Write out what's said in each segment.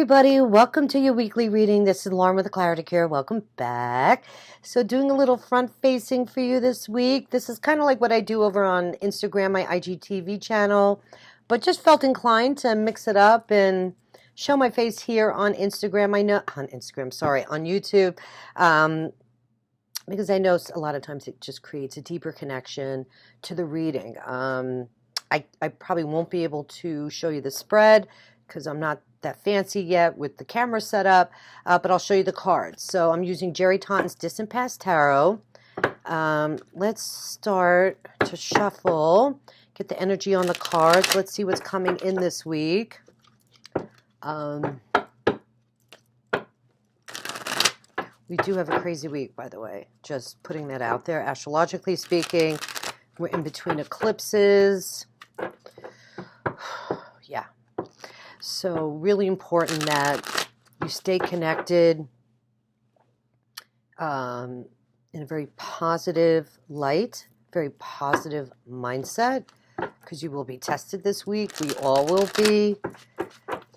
everybody, welcome to your weekly reading. This is Lauren with the Clarity Cure. Welcome back. So doing a little front facing for you this week. This is kind of like what I do over on Instagram, my IGTV channel, but just felt inclined to mix it up and show my face here on Instagram. On YouTube, because I know a lot of times it just creates a deeper connection to the reading. I probably won't be able to show you the spread because I'm not that fancy yet with the camera set up, but I'll show you the cards. So I'm using Jerry Taunton's Distant Past Tarot. Let's start to shuffle, get the energy on the cards. Let's see what's coming in this week. We do have a crazy week, by the way, just putting that out there. Astrologically speaking, we're in between eclipses. Yeah. So really important that you stay connected in a very positive light, very positive mindset, because you will be tested this week. We all will be.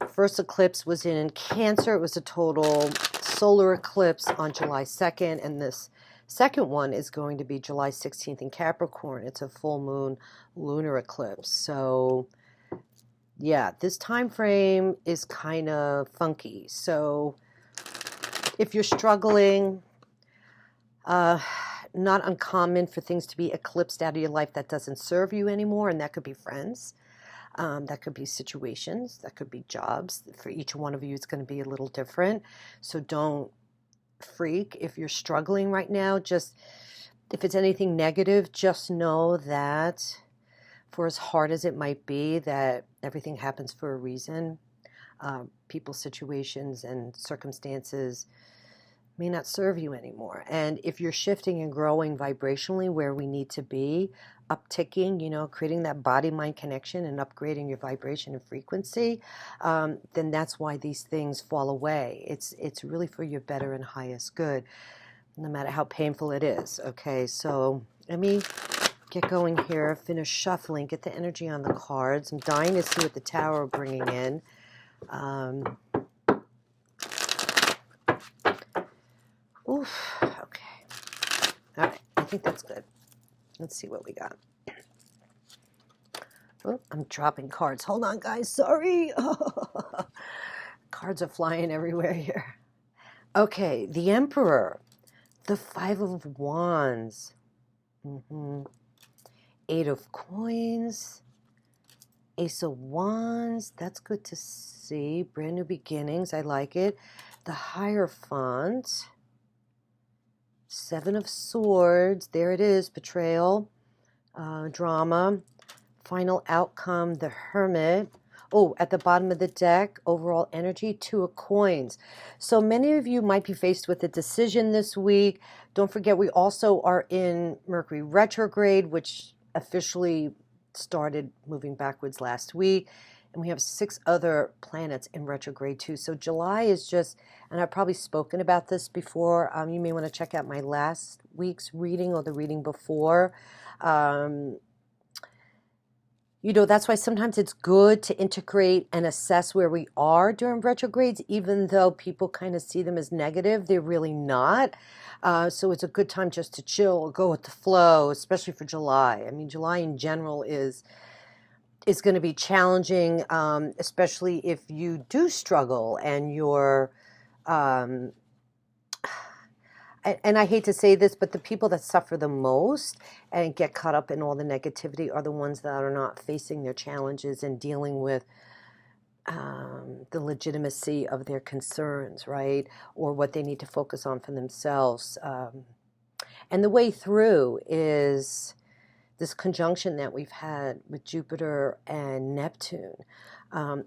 The first eclipse was in Cancer. It was a total solar eclipse on July 2nd, and this second one is going to be July 16th in Capricorn. It's a full moon lunar eclipse. So yeah, this time frame is kind of funky. So if you're struggling, not uncommon for things to be eclipsed out of your life that doesn't serve you anymore, and that could be friends, that could be situations, that could be jobs. For each one of you, it's going to be a little different. So don't freak if you're struggling right now. Just if it's anything negative, just know that for as hard as it might be, that everything happens for a reason. People's situations and circumstances may not serve you anymore. And if you're shifting and growing vibrationally where we need to be, upticking, creating that body-mind connection and upgrading your vibration and frequency, then that's why these things fall away. It's really for your better and highest good, no matter how painful it is. Okay, so let me get going here, finish shuffling, get the energy on the cards. I'm dying to see what the Tower are bringing in. Oof, okay. All right, I think that's good. Let's see what we got. Oh, I'm dropping cards. Hold on, guys. Sorry. Cards are flying everywhere here. Okay, the Emperor, the Five of Wands. Eight of Coins, Ace of Wands, that's good to see. Brand new beginnings, I like it. The Hierophant, Seven of Swords, there it is, betrayal, drama, final outcome, the Hermit. Oh, at the bottom of the deck, overall energy, Two of Coins. So many of you might be faced with a decision this week. Don't forget, we also are in Mercury retrograde, which officially started moving backwards last week, and we have 6 other planets in retrograde too. So July is just, and I've probably spoken about this before, you may want to check out my last week's reading or the reading before. That's why sometimes it's good to integrate and assess where we are during retrogrades, even though people kind of see them as negative. They're really not. So it's a good time just to chill, go with the flow, especially for July. I mean, July in general is going to be challenging, especially if you do struggle and you're, and I hate to say this, but the people that suffer the most and get caught up in all the negativity are the ones that are not facing their challenges and dealing with the legitimacy of their concerns, right? Or what they need to focus on for themselves. And the way through is this conjunction that we've had with Jupiter and Neptune.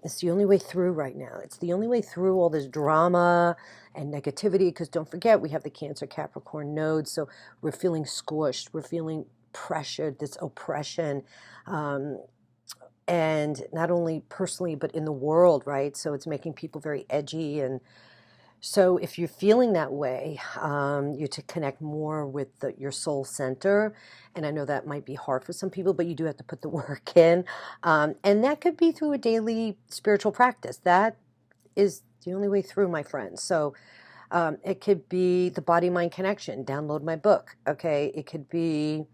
It's the only way through right now. It's the only way through all this drama and negativity, because don't forget, we have the Cancer Capricorn node, so we're feeling squished, we're feeling pressured, this oppression, and not only personally, but in the world, right? So it's making people very edgy. And so if you're feeling that way, you're to connect more with your soul center. And I know that might be hard for some people, but you do have to put the work in. And that could be through a daily spiritual practice. That is It's the only way through, my friends. So it could be the body-mind connection. Download my book. Okay. It could be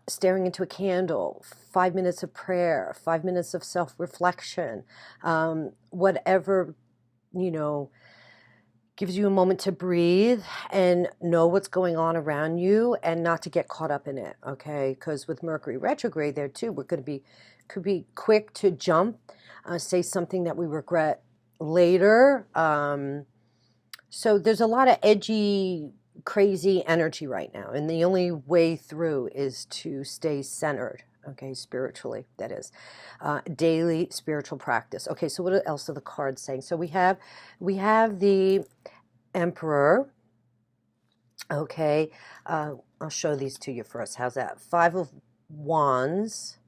staring into a candle, 5 minutes of prayer, 5 minutes of self-reflection, whatever, you know, gives you a moment to breathe and know what's going on around you and not to get caught up in it, okay? Because with Mercury retrograde there too, we're going to be, could be quick to jump, say something that we regret later. So there's a lot of edgy, crazy energy right now, and the only way through is to stay centered, okay, spiritually, that is. Daily spiritual practice. Okay, so what else are the cards saying? So we have the Emperor. Okay, I'll show these to you first. How's that? 5 of Wands.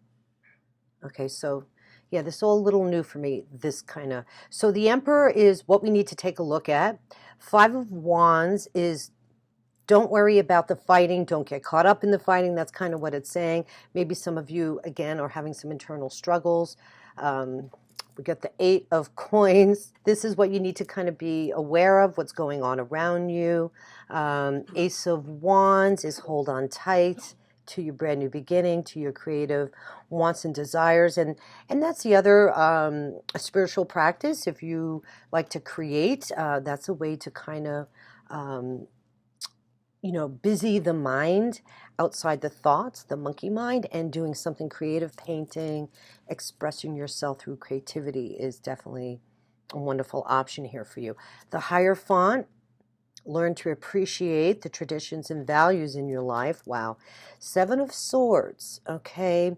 Okay, so yeah, this is all a little new for me, this kind of. So the Emperor is what we need to take a look at. 5 of Wands is don't worry about the fighting. Don't get caught up in the fighting. That's kind of what it's saying. Maybe some of you, again, are having some internal struggles. We got the 8 of Coins. This is what you need to kind of be aware of, what's going on around you. Ace of Wands is hold on tight to your brand new beginning, to your creative wants and desires. And that's the other spiritual practice. If you like to create, that's a way to kind of you know, busy the mind outside the thoughts, the monkey mind, and doing something creative, painting, expressing yourself through creativity is definitely a wonderful option here for you. The Hierophant, learn to appreciate the traditions and values in your life. Wow. 7 of Swords, okay.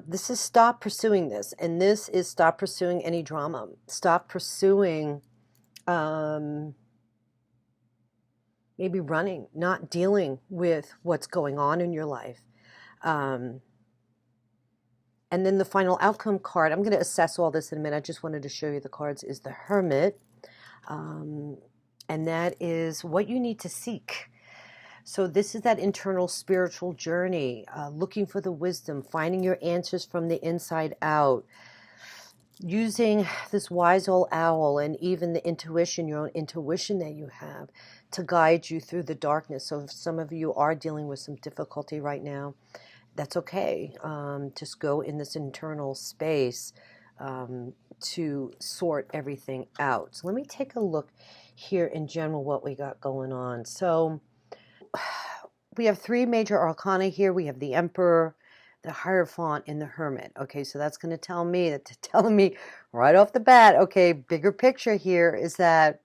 This is stop pursuing this, and this is stop pursuing any drama. Stop pursuing maybe running, not dealing with what's going on in your life. And then the final outcome card, I'm going to assess all this in a minute. I just wanted to show you the cards, is the Hermit. And that is what you need to seek. So this is that internal spiritual journey, looking for the wisdom, finding your answers from the inside out, using this wise old owl and even the intuition, your own intuition that you have, to guide you through the darkness. So if some of you are dealing with some difficulty right now, that's okay. Just go in this internal space to sort everything out. So let me take a look here in general what we got going on. So we have 3 major arcana here. We have the Emperor, the Hierophant, and the Hermit. Okay, so that's going to tell me, telling me right off the bat, okay, bigger picture here is that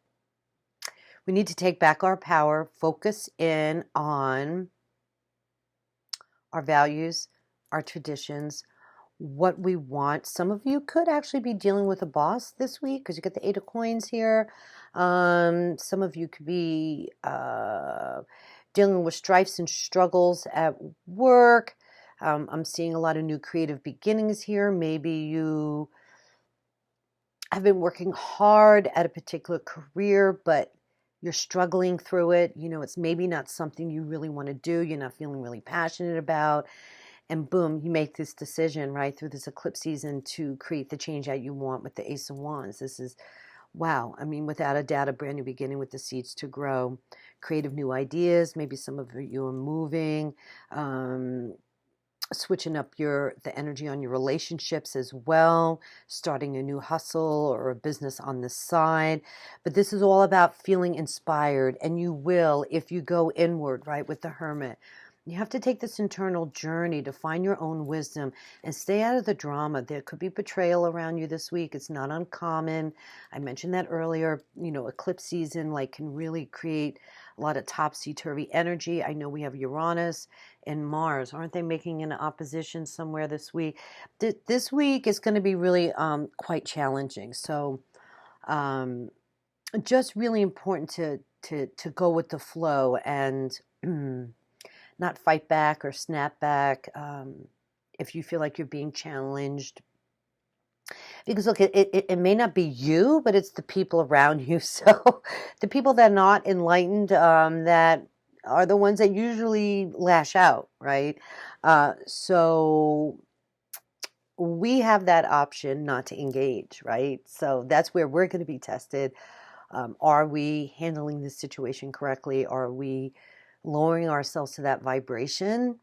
we need to take back our power, focus in on our values, our traditions, what we want. Some of you could actually be dealing with a boss this week because you get the 8 of Coins here. Some of you could be dealing with strifes and struggles at work. I'm seeing a lot of new creative beginnings here. Maybe you have been working hard at a particular career, but you're struggling through it. You know, it's maybe not something you really want to do. You're not feeling really passionate about. And boom, you make this decision, right, through this eclipse season to create the change that you want with the Ace of Wands. This is, wow, I mean, without a doubt, a brand new beginning with the seeds to grow. Creative new ideas. Maybe some of you are moving, switching up the energy on your relationships as well, starting a new hustle or a business on the side. But this is all about feeling inspired, and you will if you go inward, right, with the Hermit. You have to take this internal journey to find your own wisdom and stay out of the drama. There could be betrayal around you this week. It's not uncommon. I mentioned that earlier. You know, eclipse season can really create a lot of topsy-turvy energy. I know we have Uranus and Mars. Aren't they making an opposition somewhere this week? This week is going to be really quite challenging. So just really important to go with the flow and not fight back or snap back if you feel like you're being challenged. Because look, it may not be you, but it's the people around you. So the people that are not enlightened, that are the ones that usually lash out, right? So we have that option not to engage, right? So that's where we're going to be tested. Are we handling this situation correctly? Are we lowering ourselves to that vibration,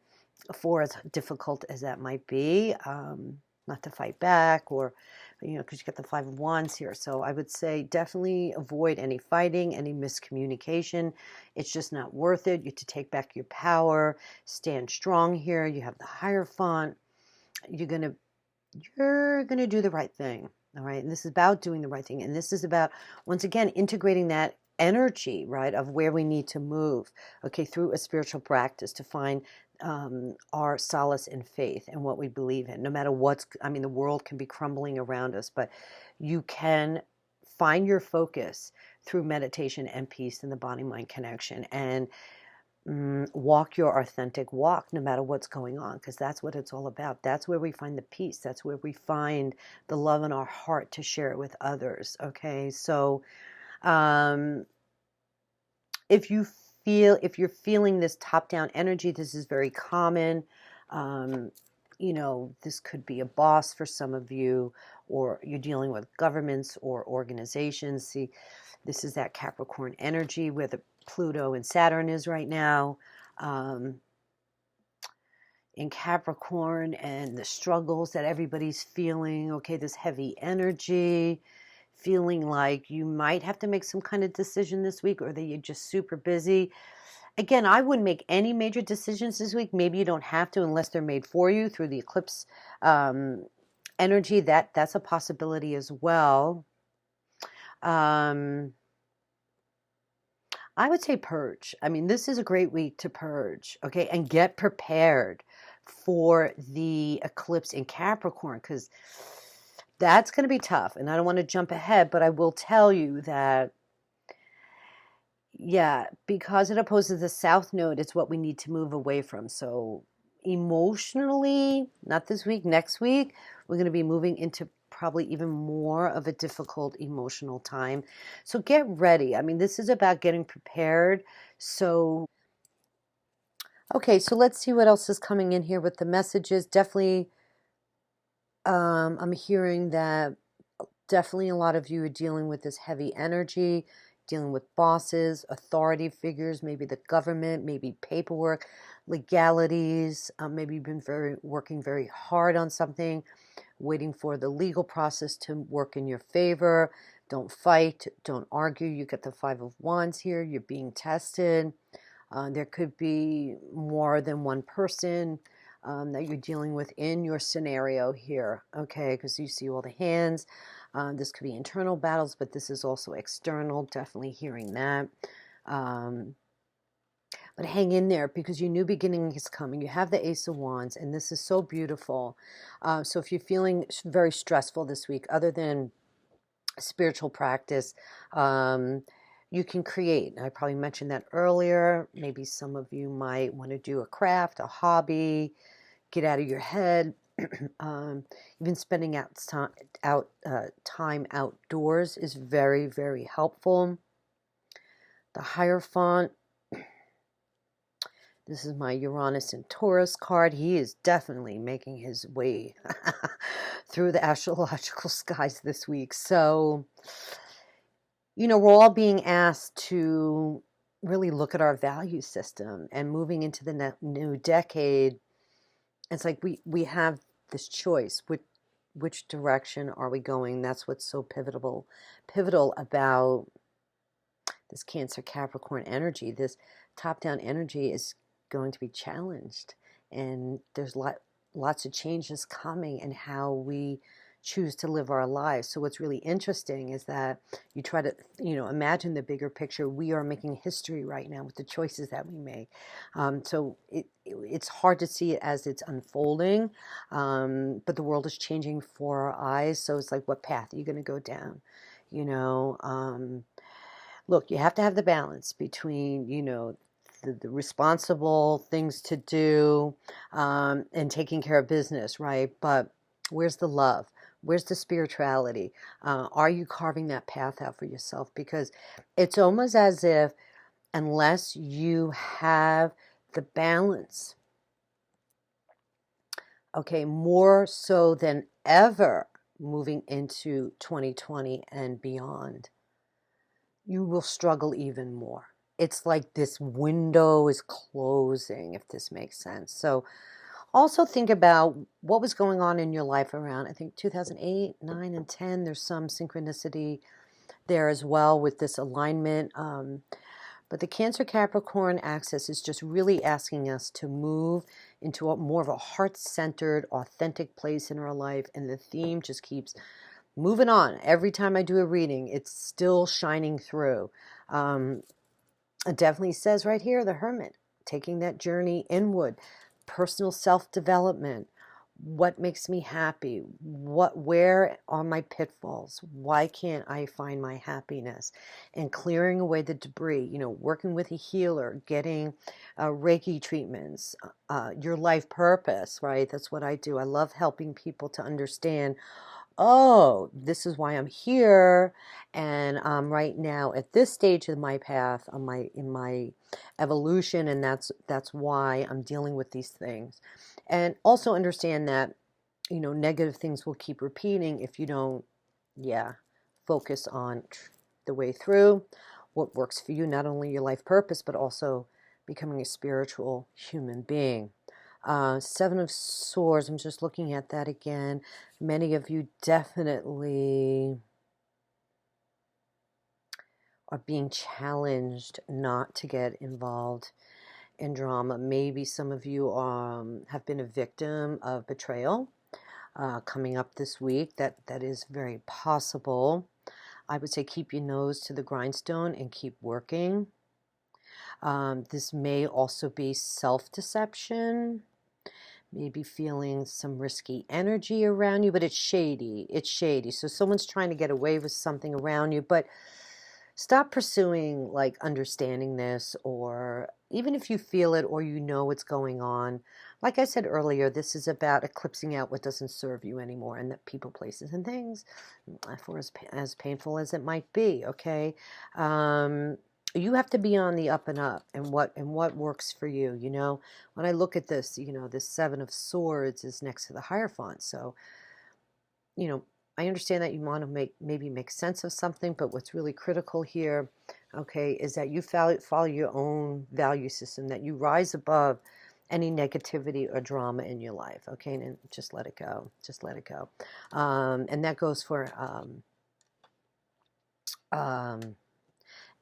for as difficult as that might be, not to fight back, or, because you got the Five of Wands here. So I would say definitely avoid any fighting, any miscommunication. It's just not worth it. You have to take back your power, stand strong here. You have the Hierophant. You're gonna do the right thing. All right. And this is about doing the right thing. And this is about, once again, integrating that energy, right, of where we need to move, okay, through a spiritual practice to find our solace in faith and what we believe in. No matter the world can be crumbling around us, but you can find your focus through meditation and peace in the body-mind connection, and walk your authentic walk no matter what's going on, because that's what it's all about. That's where we find the peace. That's where we find the love in our heart to share it with others. Okay, so if you're feeling this top-down energy, this is very common. This could be a boss for some of you, or you're dealing with governments or organizations. See, this is that Capricorn energy where the Pluto and Saturn is right now, in Capricorn, and the struggles that everybody's feeling. Okay, this heavy energy, feeling like you might have to make some kind of decision this week, or that you're just super busy. Again, I wouldn't make any major decisions this week. Maybe you don't have to unless they're made for you through the eclipse energy. That's a possibility as well. I would say purge. This is a great week to purge, okay, and get prepared for the eclipse in Capricorn, because that's going to be tough. And I don't want to jump ahead, but I will tell you that, yeah, because it opposes the South Node, it's what we need to move away from. So emotionally, not this week, next week, we're going to be moving into probably even more of a difficult emotional time. So get ready. This is about getting prepared. So, okay, so let's see what else is coming in here with the messages. Definitely, I'm hearing that definitely a lot of you are dealing with this heavy energy, dealing with bosses, authority figures, maybe the government, maybe paperwork, legalities. Maybe you've been working very hard on something, waiting for the legal process to work in your favor. Don't fight, don't argue. You get the Five of Wands here. You're being tested. There could be more than one person that you're dealing with in your scenario here, okay, because you see all the hands. This could be internal battles, but this is also external. Definitely hearing that. But hang in there, because your new beginning is coming. You have the Ace of Wands, and this is so beautiful. So if you're feeling very stressful this week, other than spiritual practice, you can create. I probably mentioned that earlier. Maybe some of you might want to do a craft, a hobby, get out of your head. Even spending time outdoors is very, very helpful. The Hierophant. This is my Uranus and Taurus card. He is definitely making his way through the astrological skies this week. So, we're all being asked to really look at our value system, and moving into the new decade, it's like we have this choice. Which direction are we going? That's what's so pivotal about this Cancer Capricorn energy. This top-down energy is going to be challenged, and there's lots of changes coming in how we choose to live our lives. So what's really interesting is that you try to imagine the bigger picture. We are making history right now with the choices that we make. So it's hard to see it as it's unfolding, but the world is changing for our eyes. So it's like, what path are you going to go down? Look, you have to have the balance between the responsible things to do, and taking care of business, right? But where's the love? Where's the spirituality? Are you carving that path out for yourself? Because it's almost as if, unless you have the balance okay, more so than ever moving into 2020 and beyond. You will struggle even more. It's like this window is closing, if this makes sense. So also think about what was going on in your life around, I think, 2008, 9, and 10. There's some synchronicity there as well with this alignment. But the Cancer Capricorn axis is just really asking us to move into more of a heart-centered, authentic place in our life. And the theme just keeps moving on. Every time I do a reading, it's still shining through. It definitely says right here, the Hermit, taking that journey inward, personal self-development. What makes me happy? Where are my pitfalls? Why can't I find my happiness? And clearing away the debris, working with a healer, getting Reiki treatments, your life purpose, right? That's what I do. I love helping people to understand, oh, this is why I'm here, and right now at this stage of my path, in my evolution, and that's why I'm dealing with these things. And also understand that, negative things will keep repeating if you don't, focus on the way through, what works for you, not only your life purpose, but also becoming a spiritual human being. Seven of Swords, I'm just looking at that again. Many of you definitely are being challenged not to get involved in drama. Maybe some of you have been a victim of betrayal coming up this week. That is very possible. I would say keep your nose to the grindstone and keep working. This may also be self-deception. Maybe feeling some risky energy around you, but it's shady. It's shady. So someone's trying to get away with something around you, but stop pursuing like understanding this, or even if you feel it or what's going on. Like I said earlier, this is about eclipsing out what doesn't serve you anymore, and that people, places, and things, for as painful as it might be, okay? You have to be on the up and up, and what works for you. When I look at this, this Seven of Swords is next to the Hierophant. So, I understand that you want to maybe make sense of something, but what's really critical here, okay, is that you follow your own value system, that you rise above any negativity or drama in your life, okay, and just let it go. Just let it go. And that goes for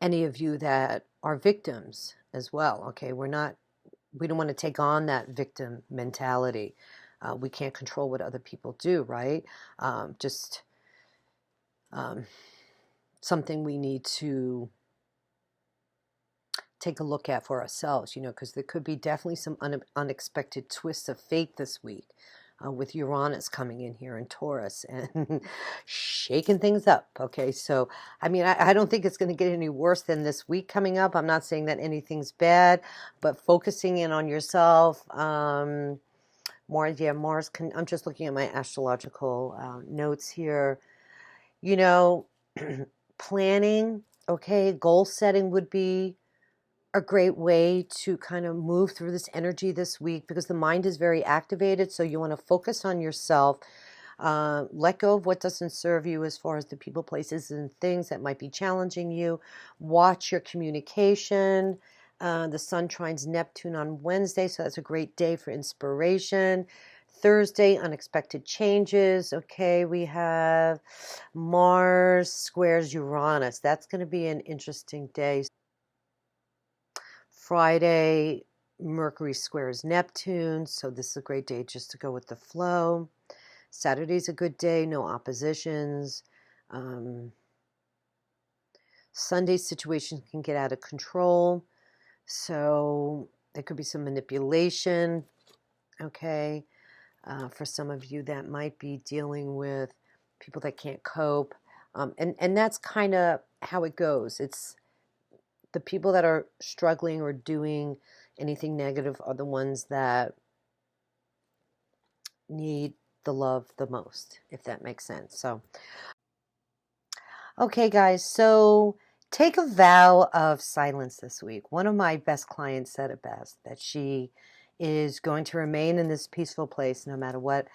any of you that are victims as well, okay? We don't want to take on that victim mentality. We can't control what other people do, right? Just something we need to take a look at for ourselves, because there could be definitely some unexpected twists of fate this week. With Uranus coming in here in Taurus and shaking things up, okay? So, I mean, I don't think it's going to get any worse than this week coming up. I'm not saying that anything's bad, but focusing in on yourself, Mars, I'm just looking at my astrological notes here. Planning, okay, goal setting would be a great way to kind of move through this energy this week, because the mind is very activated. So you want to focus on yourself, let go of what doesn't serve you as far as the people, places, and things that might be challenging you. Watch your communication. The Sun trines Neptune on Wednesday, so that's a great day for inspiration. Thursday, unexpected changes. Okay, we have Mars squares Uranus. That's going to be an interesting day. Friday, Mercury squares Neptune, so this is a great day just to go with the flow. Saturday's a good day, no oppositions. Sunday's situation can get out of control, so there could be some manipulation, okay? For some of you that might be dealing with people that can't cope. And that's kind of how it goes. It's the people that are struggling or doing anything negative are the ones that need the love the most, if that makes sense. So, okay, guys, so take a vow of silence this week. One of my best clients said it best, that she is going to remain in this peaceful place no matter what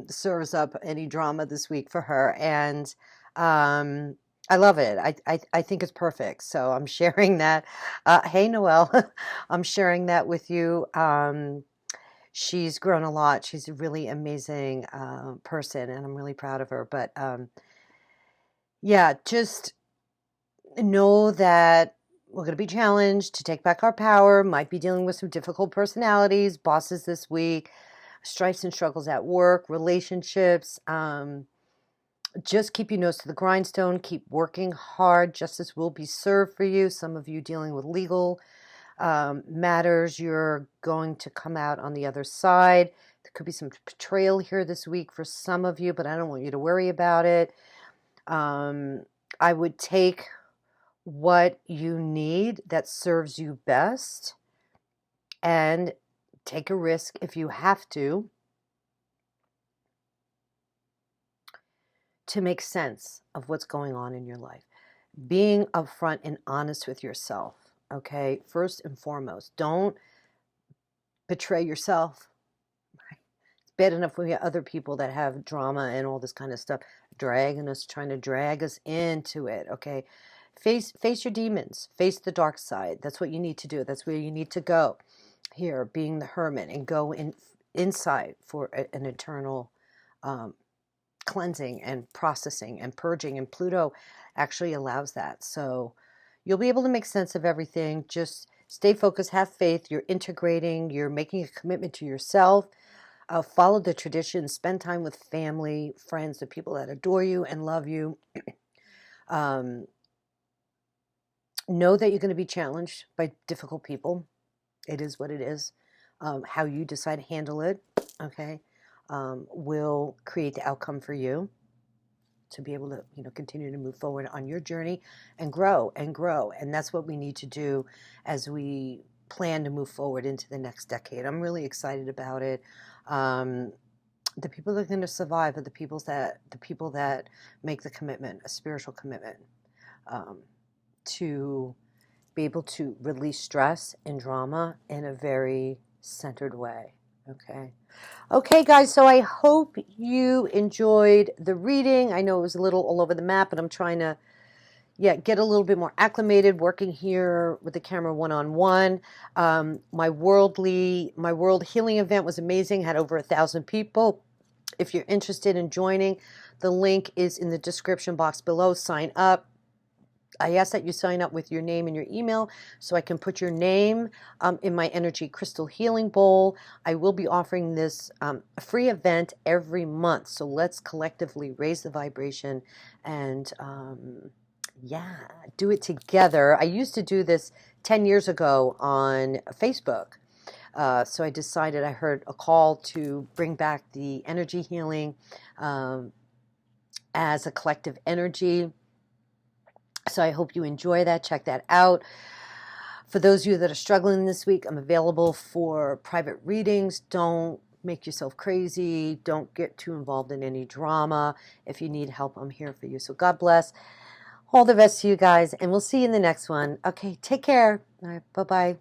serves up any drama this week for her. And I love it. I think it's perfect. So I'm sharing that. Hey, Noelle, I'm sharing that with you. She's grown a lot. She's a really amazing person, and I'm really proud of her. But yeah, just know that we're going to be challenged to take back our power, might be dealing with some difficult personalities, bosses this week, strifes and struggles at work, relationships. Just keep your nose to the grindstone. Keep working hard. Justice will be served for you. Some of you dealing with legal matters, you're going to come out on the other side. There could be some betrayal here this week for some of you, but I don't want you to worry about it. I would take what you need that serves you best and take a risk if you have to make sense of what's going on in your life. Being upfront and honest with yourself, okay? First and foremost, don't betray yourself. It's bad enough when we have other people that have drama and all this kind of stuff dragging us, trying to drag us into it, okay? Face your demons. Face the dark side. That's what you need to do. That's where you need to go. Here, being the hermit, and go inside for an eternal cleansing and processing and purging. And Pluto actually allows that. So you'll be able to make sense of everything. Just stay focused. Have faith. You're integrating. You're making a commitment to yourself. Follow the tradition. Spend time with family, friends, the people that adore you and love you. Know that you're going to be challenged by difficult people. It is what it is. How you decide to handle it, okay, will create the outcome for you to be able to, continue to move forward on your journey and grow and grow. And that's what we need to do as we plan to move forward into the next decade. I'm really excited about it. The people that are going to survive are the people that make the commitment, a spiritual commitment. To be able to release stress and drama in a very centered way. Okay, guys, so I hope you enjoyed the reading. I know it was a little all over the map, but I'm trying to get a little bit more acclimated working here with the camera one-on-one. My world healing event was amazing, had over 1,000 people. If you're interested in joining, the link is in the description box below. Sign up. I ask that you sign up with your name and your email so I can put your name in my energy crystal healing bowl. I will be offering this free event every month. So let's collectively raise the vibration and do it together. I used to do this 10 years ago on Facebook. So I decided, I heard a call to bring back the energy healing as a collective energy. So I hope you enjoy that. Check that out. For those of you that are struggling this week, I'm available for private readings. Don't make yourself crazy. Don't get too involved in any drama. If you need help, I'm here for you. So God bless. All the best to you guys, and we'll see you in the next one. Okay, take care. All right, bye-bye.